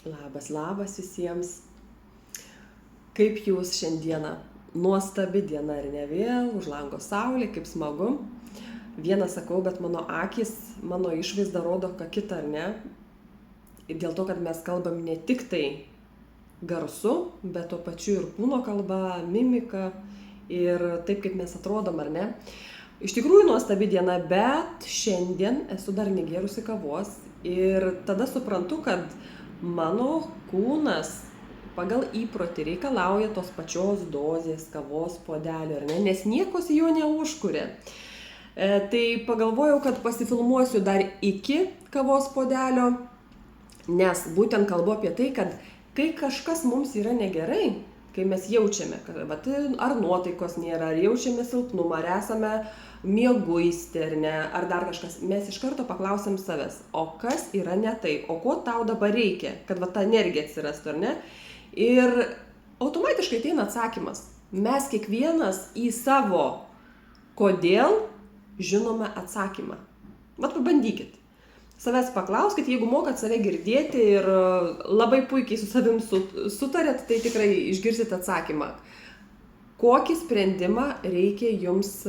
Labas, labas visiems. Kaip jūs šiandieną? Nuostabi diena ir ne vėl, už lango saulė, kaip smagu. Vieną sakau, bet mano akis, mano išvaizda rodo ką kitą, ar ne? Ir dėl to, kad mes kalbam ne tik tai garsu, bet tuo pačiu ir kūno kalba, mimika ir taip, kaip mes atrodom, ar ne? Iš tikrųjų nuostabi diena, bet šiandien esu dar negėrusi kavos ir tada suprantu, kad mano kūnas pagal įprotį reikalauja tos pačios dozės kavos puodelio, ar ne? Nes niekos jo neužkuria. Tai pagalvojau, kad pasifilmuosiu dar iki kavos puodelio, nes būtent kalbu apie tai, kad kai kažkas mums yra negerai, kai mes jaučiame, kad ar nuotaikos nėra, ar jaučiame silpnumą, ar esame mieguisti, ar ne, ar dar kažkas, mes iš karto paklausiam savęs, o kas yra ne taip, o ko tau dabar reikia, kad ta energija atsirastų, ar ne? Ir automatiškai ateina atsakymas. Mes kiekvienas į savo kodėl žinome atsakymą. Pabandykit. Savęs paklauskit, jeigu mokat save girdėti ir labai puikiai su savim sutarėt, tai tikrai išgirsit atsakymą. Kokį sprendimą reikia jums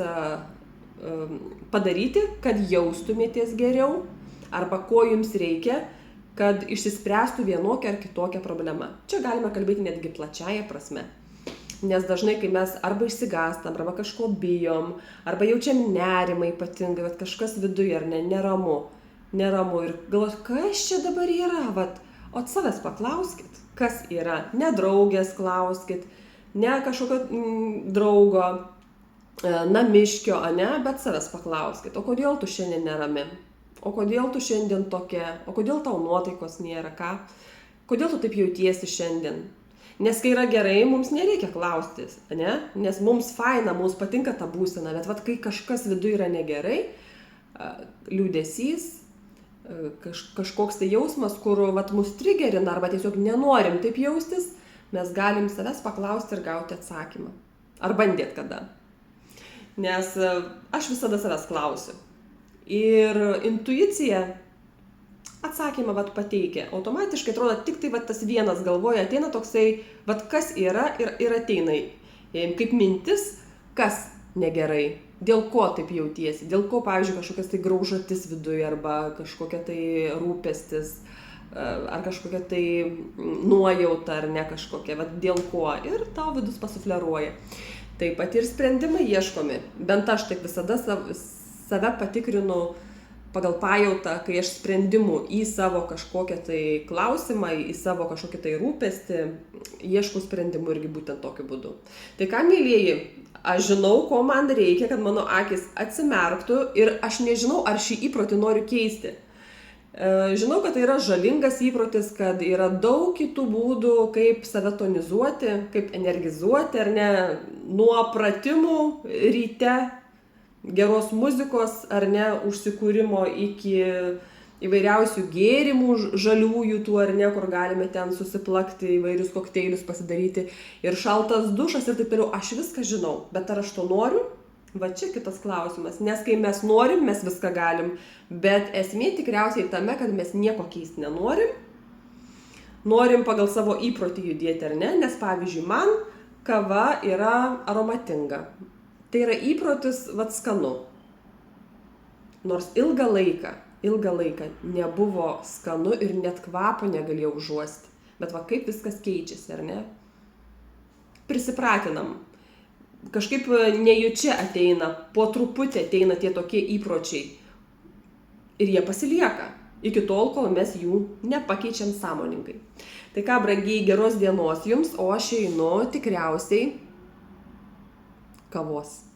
padaryti, kad jaustumėtės geriau, arba ko jums reikia, kad išsispręstų vienokia ar kitokia problema. Čia galime kalbėti netgi plačiaja prasme. Nes dažnai, kai mes arba išsigąstam, arba kažko bijom, arba jaučiam nerimą ypatingai, kad kažkas viduje ar ne, neramu ir galvot, kas čia dabar yra, o savęs paklauskit, kas yra, ne draugės klauskit, ne kažkokio draugo, namiškio, bet savęs paklauskit, o kodėl tu šiandien nerami, o kodėl tu šiandien tokia, o kodėl tau nuotaikos nėra, kodėl tu taip jautiesi šiandien. Nes kai yra gerai, mums nereikia klaustis, ne? Nes mums faina, mums patinka ta būsena, bet kai kažkas viduje yra negerai, liūdesys, kažkoks tai jausmas, kur mus trigerina arba tiesiog nenorim taip jaustis, mes galim savęs paklausti ir gauti atsakymą. Ar bandėt kada. Nes aš visada savęs klausiu. Ir intuicija atsakymą pateikia. Automatiškai atrodo tik tai tas vienas galvoje ateina toksai, kas yra ir ateina. Kaip mintis, kas negerai, dėl ko taip jautiesi, dėl ko, pavyzdžiui, kažkokias tai graužatis viduje, arba kažkokia tai rūpestis, ar kažkokia tai nuojauta, ar ne kažkokia, dėl ko, ir tau vidus pasufleruoja. Taip pat ir sprendimai ieškomi, bent aš taip visada save patikrinu pagal pajautą, kai aš sprendimų į savo kažkokią tai klausimą, į savo kažkokį tai rūpestį, ieškau sprendimų irgi būtent tokiu būdu. Tai ką, mėlyjeji, aš žinau, ko man reikia, kad mano akis atsimerktų ir aš nežinau, ar šį įprotį noriu keisti. Žinau, kad tai yra žalingas įprotis, kad yra daug kitų būdų, kaip save tonizuoti, kaip energizuoti, ar ne, nuo pratimų ryte, geros muzikos, ar ne, užsikūrimo iki įvairiausių gėrimų žaliųjų tų, ar ne, kur galime ten susiplakti, įvairius kokteilius pasidaryti ir šaltas dušas ir taip toliau. Aš viską žinau, bet ar aš to noriu? Čia kitas klausimas, nes kai mes norim, mes viską galim, bet esmė tikriausiai tame, kad mes nieko keisti nenorim, norim pagal savo įprotį judėti, ar ne, nes pavyzdžiui, man kava yra aromatinga. Tai yra įprotis, skanu. Nors ilgą laiką nebuvo skanu ir net kvapo negalėjau užuosti. Bet kaip viskas keičiasi, ar ne? Prisipratinam. Kažkaip nejučia ateina, po truputį ateina tie tokie įpročiai. Ir jie pasilieka. Iki tol, kol mes jų nepakeičiam sąmoningai. Tai ką, brangiai, geros dienos jums, o aš einu tikriausiai kavos.